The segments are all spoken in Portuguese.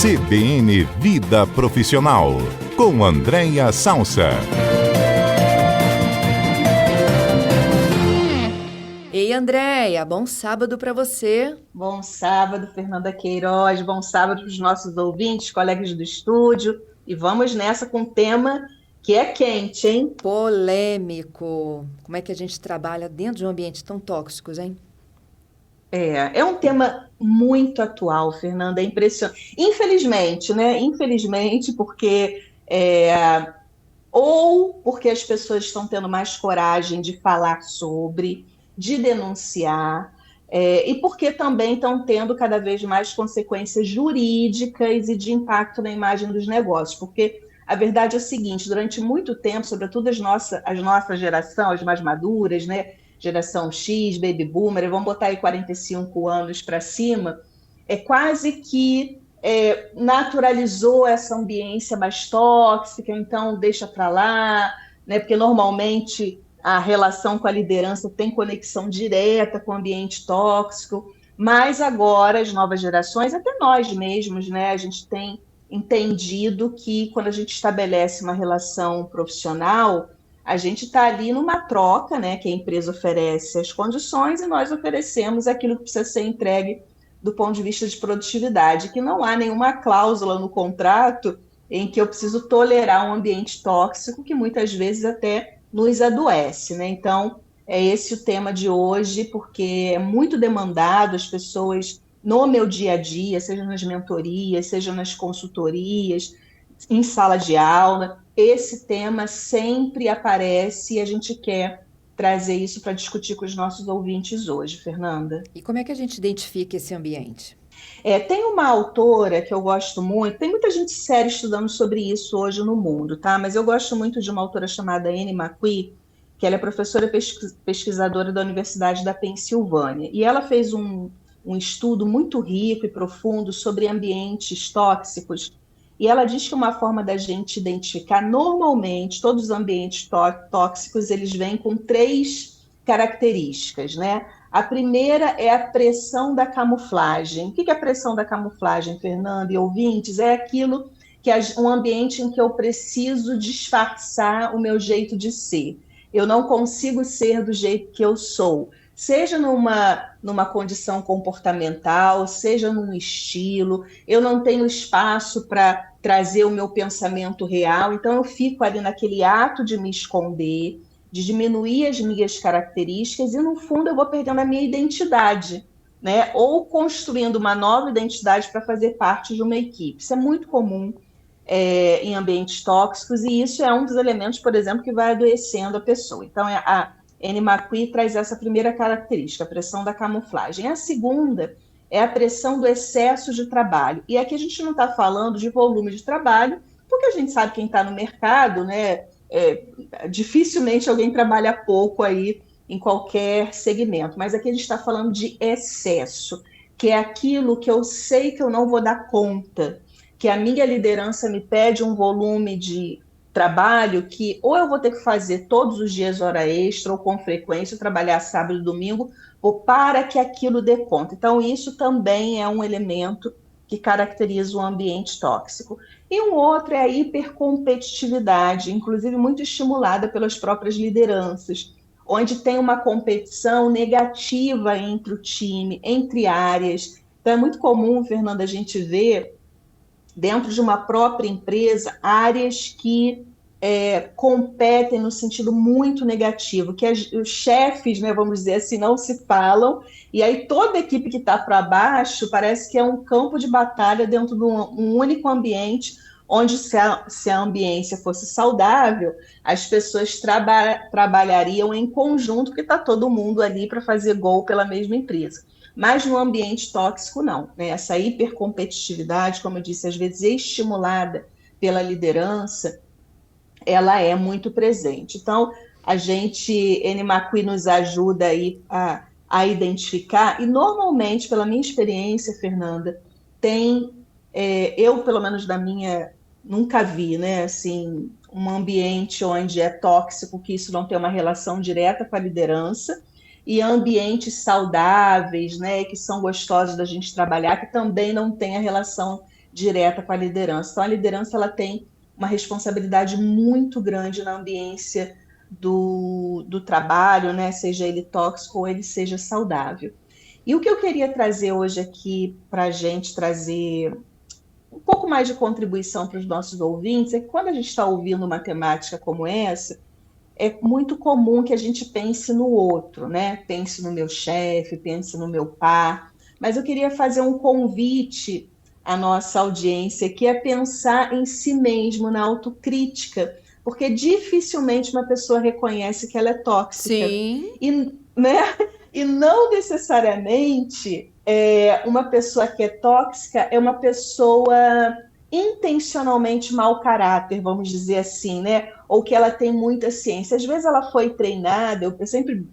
CBN Vida Profissional, com Andréia Salsa. Ei, Andréia, bom sábado para você. Bom sábado, Fernanda Queiroz. Bom sábado para os nossos ouvintes, colegas do estúdio. E vamos nessa com um tema que é quente, hein? Polêmico. Como é que a gente trabalha dentro de um ambiente tão tóxico, hein? É um tema muito atual, Fernanda, é impressionante. Infelizmente, né? Infelizmente, porque ou porque as pessoas estão tendo mais coragem de falar sobre, de denunciar, e porque também estão tendo cada vez mais consequências jurídicas e de impacto na imagem dos negócios. Porque a verdade é o seguinte, durante muito tempo, sobretudo a nossa geração, as mais maduras, né? Geração X, Baby Boomer, vamos botar aí 45 anos para cima, quase que naturalizou essa ambiência mais tóxica, então deixa para lá, né? Porque normalmente a relação com a liderança tem conexão direta com o ambiente tóxico, mas agora as novas gerações, até nós mesmos, né? A gente tem entendido que quando a gente estabelece uma relação profissional, a gente está ali numa troca, né, que a empresa oferece as condições e nós oferecemos aquilo que precisa ser entregue do ponto de vista de produtividade, que não há nenhuma cláusula no contrato em que eu preciso tolerar um ambiente tóxico que muitas vezes até nos adoece, né? Então, é esse o tema de hoje, porque é muito demandado, as pessoas no meu dia a dia, seja nas mentorias, seja nas consultorias, em sala de aula, esse tema sempre aparece e a gente quer trazer isso para discutir com os nossos ouvintes hoje, Fernanda. E como é que a gente identifica esse ambiente? Tem uma autora que eu gosto muito, tem muita gente séria estudando sobre isso hoje no mundo, tá? Mas eu gosto muito de uma autora chamada Annie McQueen, que ela é professora pesquisadora da Universidade da Pensilvânia, e ela fez um estudo muito rico e profundo sobre ambientes tóxicos. E ela diz que uma forma da gente identificar, normalmente, todos os ambientes tóxicos, eles vêm com 3 características, né? A primeira é a pressão da camuflagem. O que é a pressão da camuflagem, Fernanda e ouvintes? É aquilo que é um ambiente em que eu preciso disfarçar o meu jeito de ser. Eu não consigo ser do jeito que eu sou. Seja numa condição comportamental, seja num estilo, eu não tenho espaço para trazer o meu pensamento real, então eu fico ali naquele ato de me esconder, de diminuir as minhas características e, no fundo, eu vou perdendo a minha identidade, né? Ou construindo uma nova identidade para fazer parte de uma equipe. Isso é muito comum em ambientes tóxicos e isso é um dos elementos, por exemplo, que vai adoecendo a pessoa. Então, a Annie McQueen traz essa primeira característica, a pressão da camuflagem. A segunda é a pressão do excesso de trabalho. E aqui a gente não está falando de volume de trabalho, porque a gente sabe quem está no mercado, né? Dificilmente alguém trabalha pouco aí em qualquer segmento, mas aqui a gente está falando de excesso, que é aquilo que eu sei que eu não vou dar conta, que a minha liderança me pede um volume de trabalho que ou eu vou ter que fazer todos os dias hora extra ou com frequência, trabalhar sábado e domingo, ou para que aquilo dê conta. Então, isso também é um elemento que caracteriza o ambiente tóxico. E um outro é a hipercompetitividade, inclusive muito estimulada pelas próprias lideranças, onde tem uma competição negativa entre o time, entre áreas. Então, é muito comum, Fernanda, a gente ver dentro de uma própria empresa áreas que competem no sentido muito negativo, que os chefes, né, vamos dizer assim, não se falam, e aí toda a equipe que está para baixo parece que é um campo de batalha dentro de um único ambiente, onde se a ambiência fosse saudável, as pessoas trabalhariam em conjunto, porque está todo mundo ali para fazer gol pela mesma empresa. Mas no ambiente tóxico, não, né? Essa hipercompetitividade, como eu disse, às vezes estimulada pela liderança, ela é muito presente. Então, Annie McQueen nos ajuda aí a identificar, e normalmente, pela minha experiência, Fernanda, eu, pelo menos nunca vi, né, assim, um ambiente onde é tóxico, que isso não tem uma relação direta com a liderança, e ambientes saudáveis, né, que são gostosos da gente trabalhar, que também não tem a relação direta com a liderança. Então, a liderança ela tem uma responsabilidade muito grande na ambiência do trabalho, né? Seja ele tóxico ou ele seja saudável. E o que eu queria trazer hoje aqui para a gente trazer um pouco mais de contribuição para os nossos ouvintes é que quando a gente está ouvindo uma temática como essa, é muito comum que a gente pense no outro, né? Pense no meu chefe, pense no meu par. Mas eu queria fazer um convite à nossa audiência, que é pensar em si mesmo, na autocrítica, porque dificilmente uma pessoa reconhece que ela é tóxica. Sim. E, né? E não necessariamente uma pessoa que é tóxica é uma pessoa intencionalmente mau caráter, vamos dizer assim, né? Ou que ela tem muita ciência. Às vezes ela foi treinada, eu sempre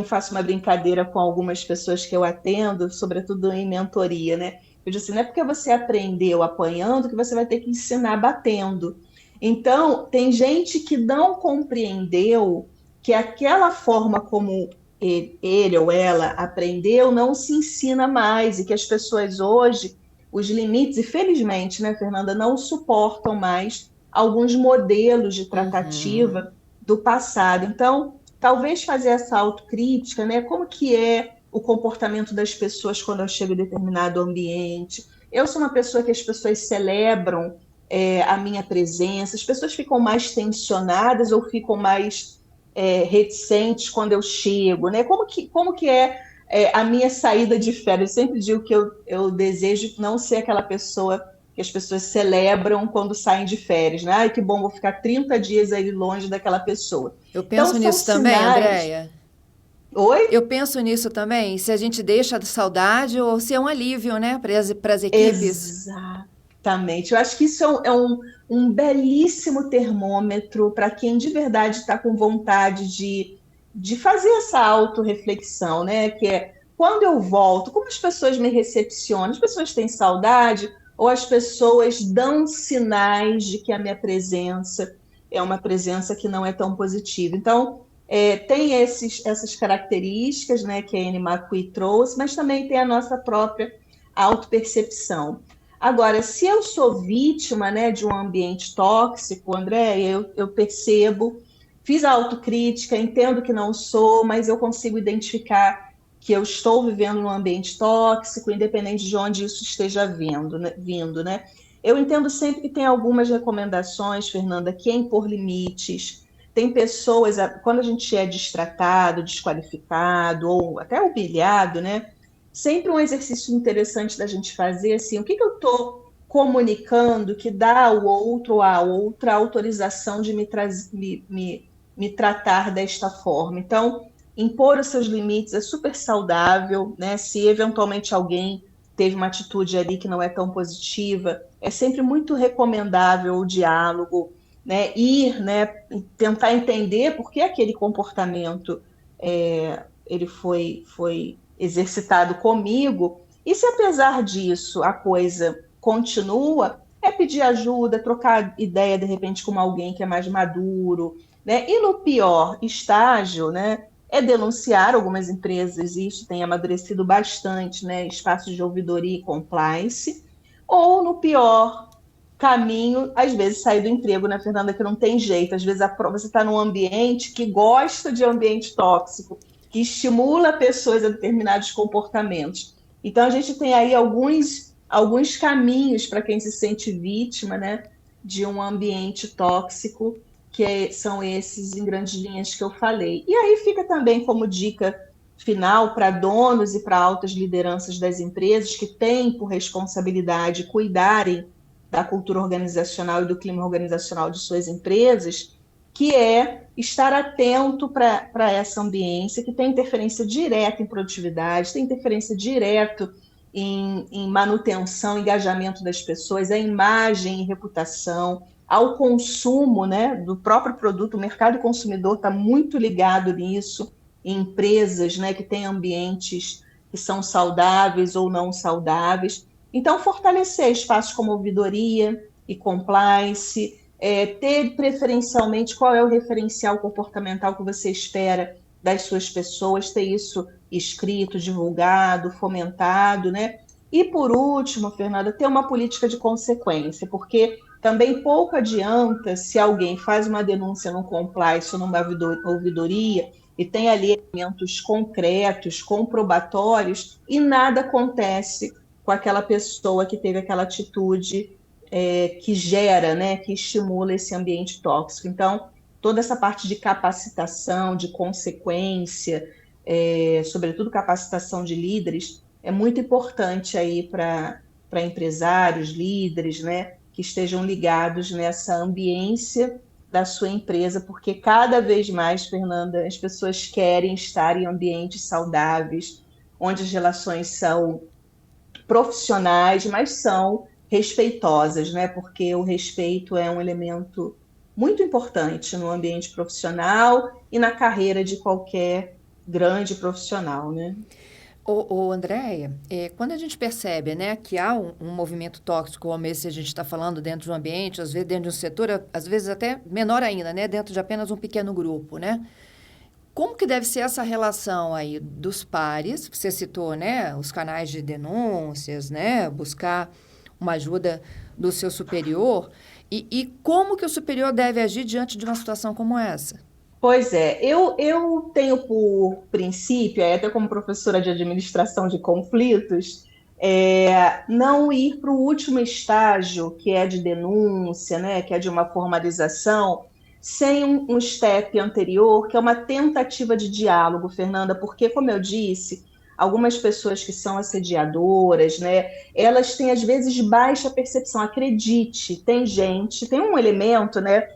faço uma brincadeira com algumas pessoas que eu atendo, sobretudo em mentoria, né? Eu digo assim, não é porque você aprendeu apanhando que você vai ter que ensinar batendo. Então, tem gente que não compreendeu que aquela forma como ele ou ela aprendeu não se ensina mais e que as pessoas hoje, os limites, e felizmente, né, Fernanda, não suportam mais alguns modelos de tratativa do passado. Então, talvez fazer essa autocrítica, né? Como que é o comportamento das pessoas quando eu chego em determinado ambiente? Eu sou uma pessoa que as pessoas celebram a minha presença, as pessoas ficam mais tensionadas ou ficam mais reticentes quando eu chego, né? Como que é a minha saída de férias? Eu sempre digo que eu desejo não ser aquela pessoa que as pessoas celebram quando saem de férias, né? Ai, que bom, vou ficar 30 dias aí longe daquela pessoa. Eu penso Então, nisso também, sinais... Andréia. Oi? Eu penso nisso também, se a gente deixa de saudade ou se é um alívio, né, para as equipes. Exatamente. Eu acho que isso um belíssimo termômetro para quem de verdade está com vontade de fazer essa autorreflexão, né? Que é quando eu volto, como as pessoas me recepcionam? As pessoas têm saudade ou as pessoas dão sinais de que a minha presença é uma presença que não é tão positiva? Então, tem essas características, né, que a Anne McQueen trouxe, mas também tem a nossa própria autopercepção. Agora, se eu sou vítima, né, de um ambiente tóxico, André, eu percebo, fiz a autocrítica, entendo que não sou, mas eu consigo identificar que eu estou vivendo num ambiente tóxico, independente de onde isso esteja vindo, né? Eu entendo sempre que tem algumas recomendações, Fernanda, que é impor limites. Tem pessoas, quando a gente é destratado, desqualificado ou até humilhado, né? Sempre um exercício interessante da gente fazer, assim, o que eu estou comunicando que dá ao outro ou à outra autorização de me tratar desta forma. Então, impor os seus limites é super saudável, né? Se eventualmente alguém teve uma atitude ali que não é tão positiva, é sempre muito recomendável o diálogo, né? Ir, né? Tentar entender por que aquele comportamento ele foi exercitado comigo, e se apesar disso a coisa continua, é pedir ajuda, trocar ideia de repente com alguém que é mais maduro, né? E no pior estágio, né, é denunciar algumas empresas, e isso tem amadurecido bastante, né, espaços de ouvidoria e compliance, ou no pior caminho, às vezes sair do emprego, né, Fernanda, que não tem jeito, às vezes você está num ambiente que gosta de ambiente tóxico, que estimula pessoas a determinados comportamentos. Então, a gente tem aí alguns caminhos para quem se sente vítima, né, de um ambiente tóxico, que são esses, em grandes linhas, que eu falei. E aí fica também como dica final para donos e para altas lideranças das empresas que têm por responsabilidade cuidarem da cultura organizacional e do clima organizacional de suas empresas, que é estar atento para essa ambiência que tem interferência direta em produtividade, tem interferência direta em manutenção, engajamento das pessoas, a imagem e reputação, ao consumo, né, do próprio produto. O mercado consumidor está muito ligado nisso, em empresas, né, que têm ambientes que são saudáveis ou não saudáveis. Então, fortalecer espaços como ouvidoria e compliance, ter preferencialmente qual é o referencial comportamental que você espera das suas pessoas, ter isso escrito, divulgado, fomentado, né? E por último, Fernanda, ter uma política de consequência, porque também pouco adianta se alguém faz uma denúncia num compliance ou numa ouvidoria e tem ali elementos concretos, comprobatórios, e nada acontece com aquela pessoa que teve aquela atitude que gera, né, que estimula esse ambiente tóxico. Então, toda essa parte de capacitação, de consequência, sobretudo capacitação de líderes, é muito importante aí para empresários, líderes, né, que estejam ligados nessa ambiência da sua empresa, porque cada vez mais, Fernanda, as pessoas querem estar em ambientes saudáveis, onde as relações são profissionais, mas são respeitosas, né? Porque o respeito é um elemento muito importante no ambiente profissional e na carreira de qualquer grande profissional, né? Andréia, quando a gente percebe, né, que há um movimento tóxico, como esse que a gente está falando dentro de um ambiente, às vezes dentro de um setor, às vezes até menor ainda, né, dentro de apenas um pequeno grupo, né? Como que deve ser essa relação aí dos pares? Você citou, né, os canais de denúncias, né, buscar uma ajuda do seu superior. E como que o superior deve agir diante de uma situação como essa? Pois é, eu tenho por princípio, até como professora de administração de conflitos, não ir para o último estágio, que é de denúncia, né, que é de uma formalização, sem um step anterior, que é uma tentativa de diálogo, Fernanda, porque, como eu disse, algumas pessoas que são assediadoras, né, elas têm, às vezes, baixa percepção. Acredite, tem um elemento, né,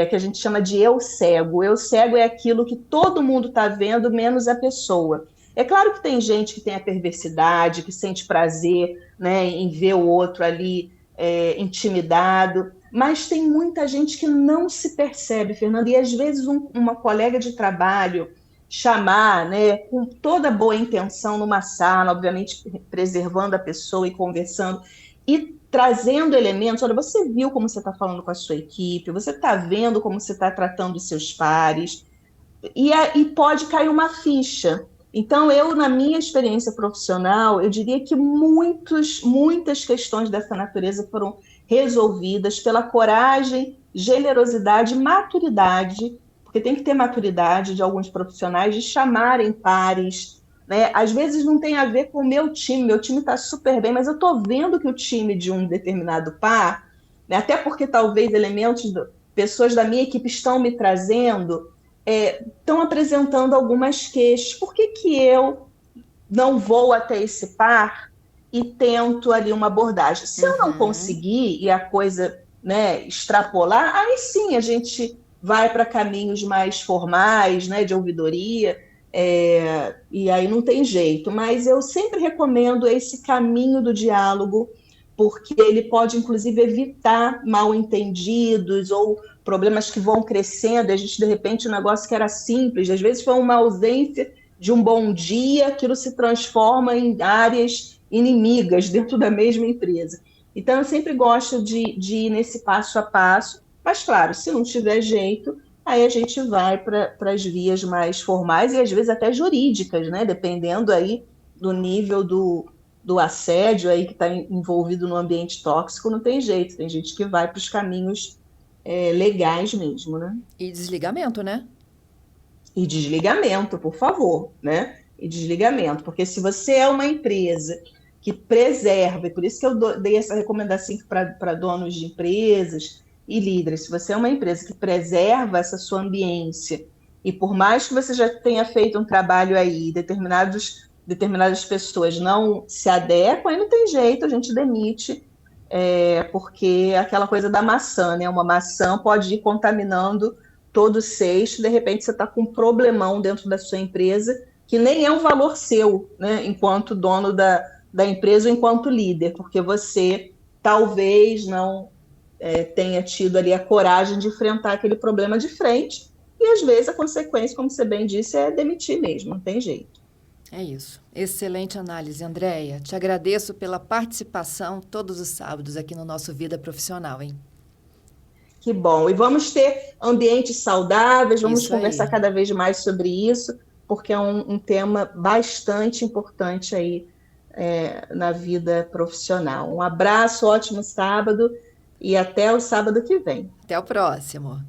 que a gente chama de eu cego. Eu cego é aquilo que todo mundo está vendo, menos a pessoa. É claro que tem gente que tem a perversidade, que sente prazer, né, em ver o outro ali intimidado, mas tem muita gente que não se percebe, Fernanda, e às vezes uma colega de trabalho chamar, né, com toda boa intenção numa sala, obviamente preservando a pessoa e conversando, e trazendo elementos. Olha, você viu como você está falando com a sua equipe, você está vendo como você está tratando os seus pares, e pode cair uma ficha. Então, na minha experiência profissional, eu diria que muitas questões dessa natureza foram resolvidas pela coragem, generosidade, maturidade, porque tem que ter maturidade de alguns profissionais de chamarem pares, né? Às vezes não tem a ver com o meu time está super bem, mas eu estou vendo que o time de um determinado par, né, até porque talvez pessoas da minha equipe estão me trazendo, estão apresentando algumas queixas. Por que eu não vou até esse par e tento ali uma abordagem? Se eu não conseguir e a coisa, né, extrapolar, aí sim a gente vai para caminhos mais formais, né, de ouvidoria, e aí não tem jeito. Mas eu sempre recomendo esse caminho do diálogo, porque ele pode, inclusive, evitar mal-entendidos ou problemas que vão crescendo. A gente, de repente, um negócio que era simples, às vezes foi uma ausência de um bom dia, aquilo se transforma em áreas inimigas dentro da mesma empresa. Então, eu sempre gosto de ir nesse passo a passo, mas, claro, se não tiver jeito, aí a gente vai para as vias mais formais e, às vezes, até jurídicas, né? Dependendo aí do nível do assédio aí que está envolvido no ambiente tóxico, não tem jeito, tem gente que vai para os caminhos legais mesmo, né? E desligamento, né? E desligamento, por favor, né? E desligamento, porque se você é uma empresa que preserva, e por isso que eu dei essa recomendação para donos de empresas e líderes, se você é uma empresa que preserva essa sua ambiência, e por mais que você já tenha feito um trabalho aí, determinadas pessoas não se adequam, aí não tem jeito, a gente demite, porque é aquela coisa da maçã, né? Uma maçã pode ir contaminando todo o cesto, de repente você está com um problemão dentro da sua empresa, que nem é um valor seu, né? Enquanto dono da empresa ou enquanto líder, porque você talvez não tenha tido ali a coragem de enfrentar aquele problema de frente, e às vezes a consequência, como você bem disse, é demitir mesmo, não tem jeito. É isso. Excelente análise, Andréia. Te agradeço pela participação todos os sábados aqui no nosso Vida Profissional, hein? Que bom. E vamos ter ambientes saudáveis, vamos Isso conversar aí. cada vez mais sobre isso, porque é um tema bastante importante aí na vida profissional. Um abraço, ótimo sábado e até o sábado que vem. Até o próximo.